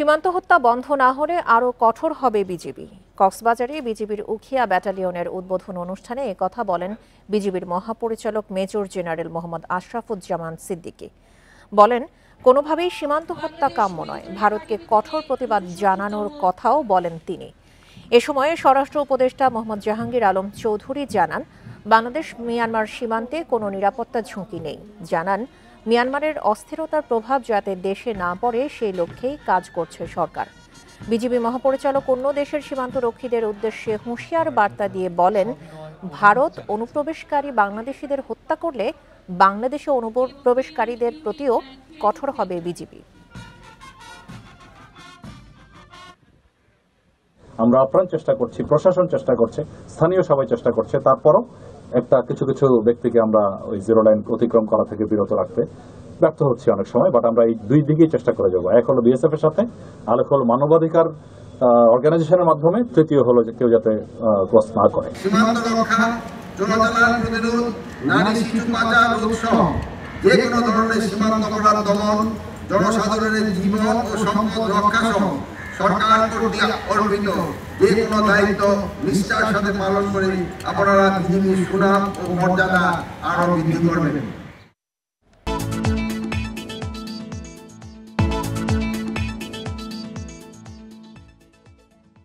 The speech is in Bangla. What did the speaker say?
সীমান্ত হত্যা বন্ধ না হলে আরও কঠোর হবে বিজিবি। কক্সবাজারে বিজিবির উখিয়া ব্যাটালিয়নের উদ্বোধন অনুষ্ঠানে একথা বলেন বিজিবির মহাপরিচালক মেজর জেনারেল মোহাম্মদ আশরাফুজ্জামান সিদ্দিকী। বলেন, কোনোভাবেই সীমান্ত হত্যা কাম্য নয়, ভারতকে কঠোর প্রতিবাদ জানানোর কথাও বলেন তিনি। এ সময়ে স্বরাষ্ট্র উপদেষ্টা মোহাম্মদ জাহাঙ্গীর আলম চৌধুরী জানান, বাংলাদেশ মিয়ানমার সীমান্তে কোনো নিরাপত্তা ঝুঁকি নেই। জানান, মিয়ানমারের অস্থিরতার প্রভাব যাতে দেশে না পড়ে সেই লক্ষ্যেই কাজ করছে সরকার। বিজিবি মহাপরিচালক অন্য দেশের সীমান্তরক্ষীদের উদ্দেশ্যে হুঁশিয়ার বার্তা দিয়ে বলেন, ভারত অনুপ্রবেশকারী বাংলাদেশিদের হত্যা করলে বাংলাদেশে অনুপ্রবেশকারীদের প্রতিও কঠোর হবে বিজিবি। আমরা আপ্রাণ চেষ্টা করছি, প্রশাসন চেষ্টা করছে, স্থানীয় সবাই চেষ্টা করছে, তারপরও কিছু ব্যক্তিকে আমরা ওই জিরো লাইন অতিক্রম করা থেকে বিরত রাখতে ব্যর্থ হচ্ছে অনেক সময়। বাট আমরা এই দুই দিকেই চেষ্টা করে যাবো। এক হলো বিএসএফ এর সাথে, আরেক হলো মানবাধিকার অর্গানাইজেশনের মাধ্যমে, তৃতীয় হলো যে কেউ যাতে ক্রস না করে। সীমান্ত রক্ষা, চোরাচালান প্রতিরোধ, নারী শিশু পাচার রোধ সহ যে কোনো ধরনের সীমান্ত অপরাধ দমন, জনসাধারণের জীবন ও সম্পদ রক্ষা সহ সরকার কর্তৃক অর্পিত যে কোনো দায়িত্ব নিষ্ঠার সাথে পালন করে আপনারা বিজিবির সুনাম ও মর্যাদা আরো বৃদ্ধি করবেন।